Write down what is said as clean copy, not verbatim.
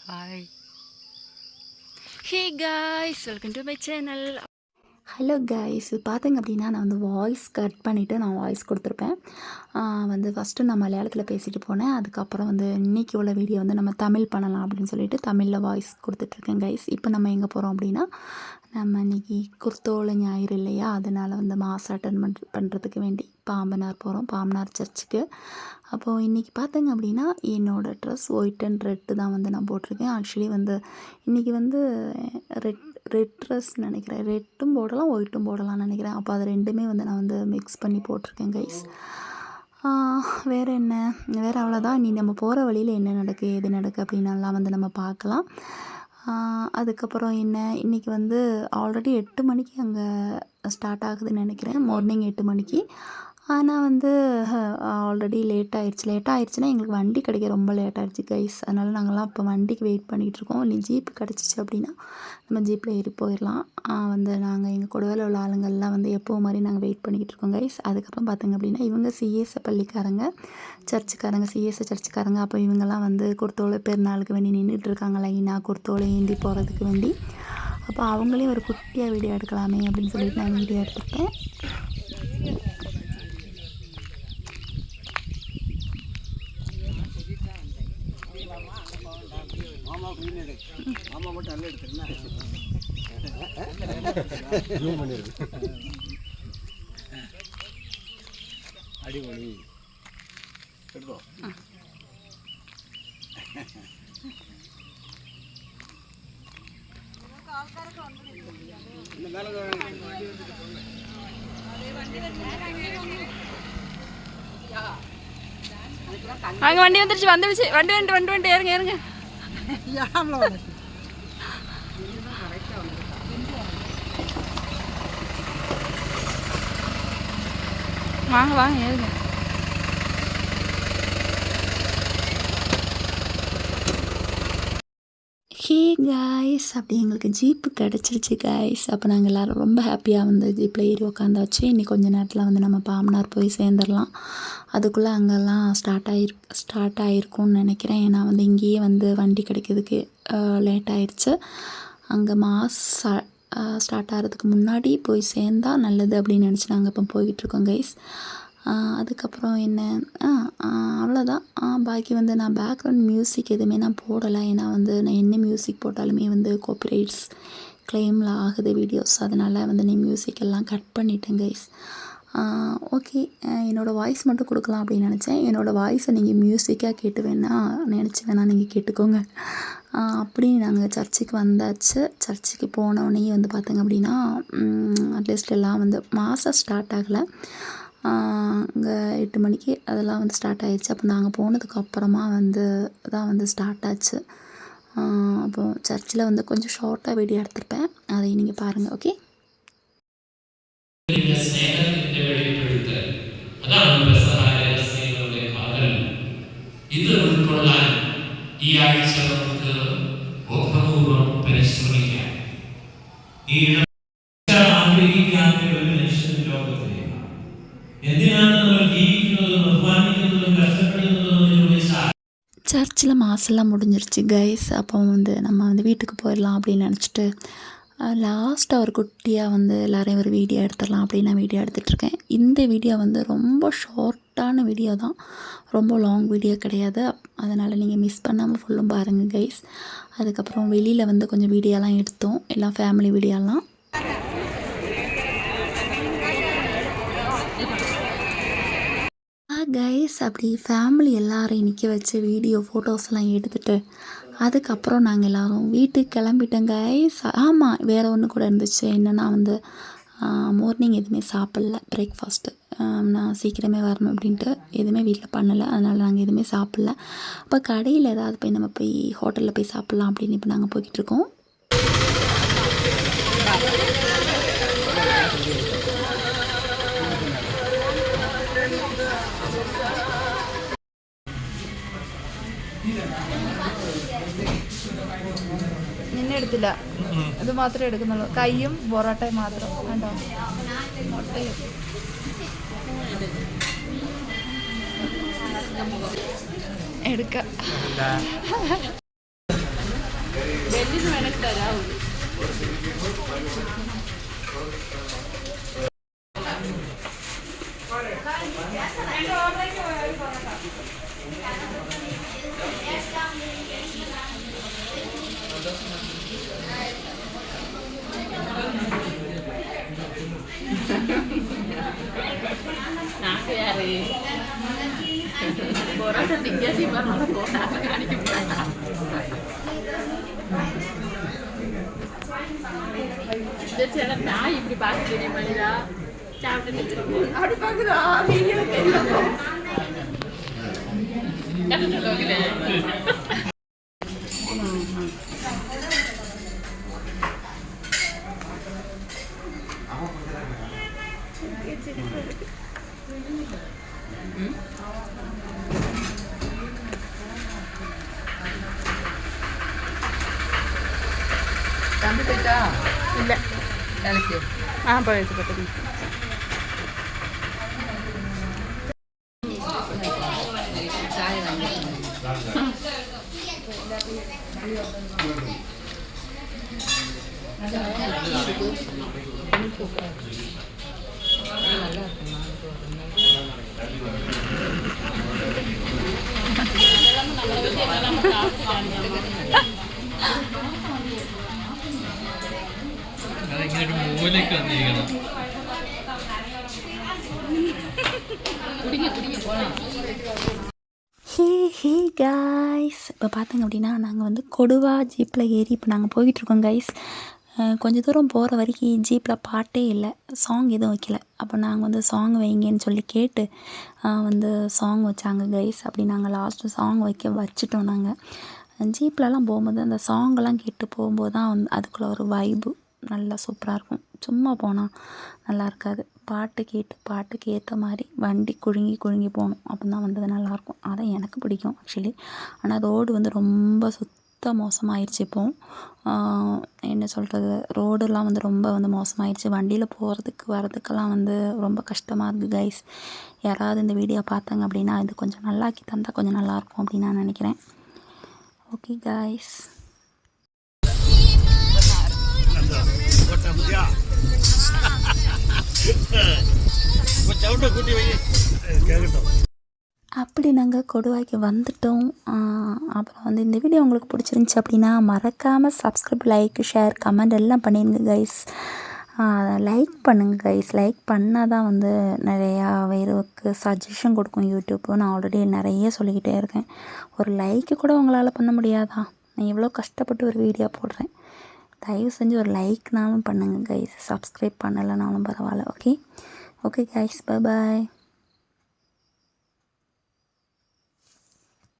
Hi. Hey guys, welcome to my channel. Hello guys, இது பார்த்தீங்க அப்படின்னா நான் வந்து வாய்ஸ் கட் பண்ணிவிட்டு நான் வாய்ஸ் கொடுத்துருப்பேன். வந்து ஃபஸ்ட்டு நான் மலையாளத்தில் பேசிட்டு போனேன். அதுக்கப்புறம் வந்து இன்றைக்கி உள்ள வீடியோ வந்து நம்ம தமிழ் பண்ணலாம் அப்படின்னு சொல்லிட்டு தமிழில் வாய்ஸ் கொடுத்துட்ருக்கேன் கைஸ். இப்போ நம்ம எங்கே போகிறோம் அப்படின்னா, நம்ம இன்றைக்கி குர்த்தோலை ஞாயிறு இல்லையா, அதனால் வந்து மாஸ் அட்டன் பண்ணுறதுக்கு வேண்டி பாம்பனார் போகிறோம், பாம்பனார் சர்ச்சுக்கு. அப்போது இன்றைக்கி பார்த்தீங்க அப்படின்னா என்னோடய ட்ரெஸ் ஒயிட் அண்ட் ரெட்டு தான் வந்து நான் போட்டிருக்கேன். ஆக்சுவலி வந்து இன்றைக்கி வந்து ரெட் ட்ரெஸ் நினைக்கிறேன், ரெட்டும் போடலாம் ஒயிட்டும் போடலாம்னு நினைக்கிறேன். அப்போ அது ரெண்டுமே வந்து நான் வந்து மிக்ஸ் பண்ணி போட்டிருக்கேன் கைஸ். வேறு என்ன, வேறு அவ்வளோதான். நீ நம்ம போகிற வழியில் என்ன நடக்கு எது நடக்கு அப்படின்னலாம் வந்து நம்ம பார்க்கலாம். அதுக்கப்புறம் என்ன, இன்றைக்கி வந்து ஆல்ரெடி 8 மணிக்கு அங்கே ஸ்டார்ட் ஆகுதுன்னு நினைக்கிறேன், மார்னிங் 8 மணிக்கு. ஆனால் வந்து ஆல்ரெடி லேட் ஆயிடுச்சுன்னா எங்களுக்கு வண்டி கிடைக்க ரொம்ப லேட் ஆகிடுச்சு கைஸ். அதனால் நாங்கள்லாம் இப்போ வண்டிக்கு வெயிட் பண்ணிகிட்ருக்கோம். நீ ஜீப்பு கிடச்சிச்சு அப்படின்னா நம்ம ஜீப்பில் ஏறி போயிடலாம். வந்து நாங்கள் எங்கள் கூடவேல உள்ள ஆளுங்கள்லாம் வந்து எப்போவும் மாதிரி நாங்கள் வெயிட் பண்ணிக்கிட்டு இருக்கோம் கைஸ். அதுக்கப்புறம் பார்த்திங்க அப்படின்னா இவங்க சிஎஸ் பள்ளிக்காரங்க, சர்ச்சுக்காரங்க, சிஎஸ் சர்ச்சுக்காரங்க. அப்போ இவங்கெல்லாம் வந்து குர்த்தோலை பெருநாளுக்கு வேண்டி நின்றுட்டு இருக்காங்க லைனாக, குர்த்தோலை ஏந்தி போகிறதுக்கு வேண்டி. அப்போ அவங்களையும் ஒரு குட்டியாக வீடியோ எடுக்கலாமே அப்படின்னு சொல்லிட்டு நான் வீடியோ எடுத்துருக்கேன். அடிமணி எடுத்தோம். அங்கே வண்டி வந்துடுச்சு வந்துட்டு ஏறுங்க. வாங்க ஏறுங்க. ஹே காய்ஸ், அப்படி எங்களுக்கு ஜீப்பு கிடச்சிருச்சு காய்ஸ். அப்போ நாங்கள் எல்லோரும் ரொம்ப ஹாப்பியாக வந்து ஜீப்பில் ஏறி உட்காந்தாச்சு. இன்னைக்கு கொஞ்சம் நேரத்தில் வந்து நம்ம பாமனார் போய் சேர்ந்துடலாம். அதுக்குள்ளே அங்கெல்லாம் ஸ்டார்ட் ஆகிருக்கும்னு நினைக்கிறேன். ஏன்னா வந்து இங்கேயே வந்து வண்டி கிடைக்கிறதுக்கு லேட் ஆயிடுச்சு. அங்கே மாஸ் ஸ்டார்ட் ஆகிறதுக்கு முன்னாடி போய் சேர்ந்தால் நல்லது அப்படின்னு நினச்சி நாங்கள் இப்போ போய்கிட்டுருக்கோம் கைஸ். அதுக்கப்புறம் என்ன, அவ்வளோதான். பாக்கி வந்து நான் பேக்ரவுண்ட் மியூசிக் எதுவுமே நான் போடலை. ஏன்னா வந்து நான் என்ன மியூசிக் போட்டாலுமே வந்து காப்பிரைட்ஸ் கிளைமில் ஆகுது வீடியோஸ். அதனால் வந்து நீ மியூசிக் எல்லாம் கட் பண்ணிட்டேன் கைஸ். ஓகே, என்னோடய வாய்ஸ் மட்டும் கொடுக்கலாம் அப்படின்னு நினச்சேன். என்னோடய வாய்ஸை நீங்கள் மியூசிக்காக கேட்டு வேணால் நீங்கள் கேட்டுக்கோங்க. அப்படி நாங்கள் சர்ச்சுக்கு வந்தாச்சு. சர்ச்சுக்கு போனோடனே வந்து பார்த்தீங்க அப்படின்னா அட்லீஸ்ட் எல்லாம் வந்து மாதம் ஸ்டார்ட் ஆகலை. அங்கே 8 மணிக்கு அதெல்லாம் வந்து ஸ்டார்ட் ஆகிடுச்சு. அப்போ நாங்கள் போனதுக்கு அப்புறமா வந்து தான் வந்து ஸ்டார்ட் ஆச்சு. அப்போது சர்ச்சில் வந்து கொஞ்சம் ஷார்ட்டாக வீடியோ எடுத்திருப்பேன், அதை நீங்கள் பாருங்கள். ஓகே. സ്നേഹത്തിന്റെ വെളിപ്പെടുത്തൽ അതാണ് പെസഹായ രഹസ്യങ്ങളുടെ കാതൽ. ഇത് ഉൾക്കൊള്ളാൻ ഈ ആഴ്ച നമുക്ക് ബോധപൂർവം പരിശ്രമിക്കാം. ഈ ആഗ്രഹിക്കാത്ത ഒരു മനുഷ്യൻ ലോകത്തിലേക്ക് എന്തിനാണ് നമ്മൾ ജീവിക്കുന്നതും അധ്വാനിക്കുന്നതും കഷ്ടപ്പെടുന്നതും ചോദിച്ചാൽ சர்ச்சில் மாசெல்லாம் முடிஞ்சிருச்சு கைஸ். அப்போ வந்து நம்ம வந்து வீட்டுக்கு போயிடலாம் அப்படின்னு நினச்சிட்டு லாஸ்ட்டாக ஒரு குட்டியாக வந்து எல்லோரையும் ஒரு வீடியோ எடுத்துடலாம் அப்படின்னு நான் வீடியோ எடுத்துகிட்ருக்கேன். இந்த வீடியோ வந்து ரொம்ப ஷார்ட்டான வீடியோ தான், ரொம்ப லாங் வீடியோ கிடையாது. அதனால் நீங்கள் மிஸ் பண்ணாமல் ஃபுல்லும் பாருங்கள் கைஸ். அதுக்கப்புறம் வெளியில் வந்து கொஞ்சம் வீடியோலாம் எடுத்தோம், எல்லாம் ஃபேமிலி வீடியோலாம். கைஸ், அப்படி ஃபேமிலி எல்லோரையும் நிற்க வச்சு வீடியோ ஃபோட்டோஸ்லாம் எடுத்துகிட்டு அதுக்கப்புறம் நாங்கள் எல்லோரும் வீட்டுக்கு கிளம்பிட்டோம் கைஸ். ஆமாம், வேறு ஒன்று கூட இருந்துச்சு. என்னென்னா வந்து மார்னிங் எதுவுமே சாப்பிடல, பிரேக்ஃபாஸ்ட்டு. நான் சீக்கிரமே வரணும் அப்படின்ட்டு எதுவுமே வீட்டில் பண்ணலை. அதனால் நாங்கள் எதுவுமே சாப்பிடல. அப்போ கடையில் ஏதாவது போய் நம்ம போய் ஹோட்டலில் போய் சாப்பிட்லாம் அப்படின்னு இப்போ நாங்கள் போய்கிட்ருக்கோம். നിന്നെ എടുത്തില്ല, ഇത് മാത്രമേ എടുക്കുന്നുള്ളൂ. കൈയും പൊറോട്ടയും മാത്രം കണ്ടോ, മുട്ടയും. എടുക്ക ബെല്ലിന് വേണമെങ്കിൽ തരാവുള്ളൂ. நாங்கள் யாரு பொரோட்டா திங்காசி பரவாயில்ல போட்டாங்க காணிக்க இந்த சில நாய் இப்படி பார்க்க தெரிய மாதிரிதா சாப்பிட்டு அப்படி பார்க்குதா வீடியோ தெரியும் கதை சொல்லுவாங்களே. தந்துட்டா இல்லை எனக்கு பழத்து பட்டது சாய் வாங்கிட்டேன். நல்லா இருக்குமா മൂലയ്ക്ക് വന്നിരിക്കണം. குடிங்க குடிங்க போகலாம். ஹே காய்ஸ், இப்போ பார்த்தீங்க அப்படின்னா நாங்கள் வந்து கொடுவா ஜீப்பில் ஏறி இப்போ நாங்கள் போயிட்டுருக்கோம் கைஸ். கொஞ்சம் தூரம் போகிற வரைக்கும் ஜீப்பில் பாட்டே இல்லை, சாங் எதுவும் வைக்கல. அப்போ நாங்கள் வந்து சாங் வைங்கன்னு சொல்லி கேட்டு வந்து சாங் வச்சாங்க கைஸ். அப்படி நாங்கள் லாஸ்ட்டு சாங் வச்சுட்டோம். நாங்கள் ஜீப்லலாம் போகும்போது அந்த சாங்கெல்லாம் கேட்டு போகும்போது தான் வந்து அதுக்குள்ளே ஒரு வைப்பு நல்லா சூப்பராக இருக்கும். சும்மா போனால் நல்லா இருக்காது. பாட்டுக்கு ஏற்ற மாதிரி வண்டி குழுங்கி போகணும். அப்போ தான் வந்து நல்லாயிருக்கும். அதான் எனக்கு பிடிக்கும் ஆக்சுவலி. ஆனால் ரோடு வந்து ரொம்ப மோசமாகிடுச்சு. இப்போது என்ன சொல்கிறது, ரோடெல்லாம் வந்து ரொம்ப வந்து மோசமாகிடுச்சு. வண்டியில் போகிறதுக்கு வரதுக்கெல்லாம் வந்து ரொம்ப கஷ்டமாக இருக்குது கைஸ். யாராவது இந்த வீடியோ பார்த்தாங்க அப்படின்னா இது கொஞ்சம் நல்லாக்கி தந்தால் கொஞ்சம் நல்லாயிருக்கும் அப்படின்னு நான் நினைக்கிறேன். Okay guys. அப்படி நாங்கள் கொடுவாய்க்கு வந்துட்டோம். அப்புறம் வந்து இந்த வீடியோ உங்களுக்கு பிடிச்சிருந்துச்சி அப்படின்னா மறக்காமல் சப்ஸ்கிரைப், லைக், ஷேர், கமெண்ட் எல்லாம் பண்ணிடுங்க கைஸ். லைக் பண்ணுங்கள் கைஸ். லைக் பண்ணால் தான் வந்து நிறையா வேறுக்கு சஜஷன் கொடுக்கும் யூடியூப். நான் ஆல்ரெடி நிறைய சொல்லிக்கிட்டே இருக்கேன். ஒரு லைக்கு கூட உங்களால் பண்ண முடியாதா? நான் எவ்வளோ கஷ்டப்பட்டு ஒரு வீடியோ போடுறேன். தயவு செஞ்சு ஒரு லைக்னாலும் பண்ணுங்கள் கைஸ். சப்ஸ்கிரைப் பண்ணலைனாலும் பரவாயில்ல. Okay guys, bye bye.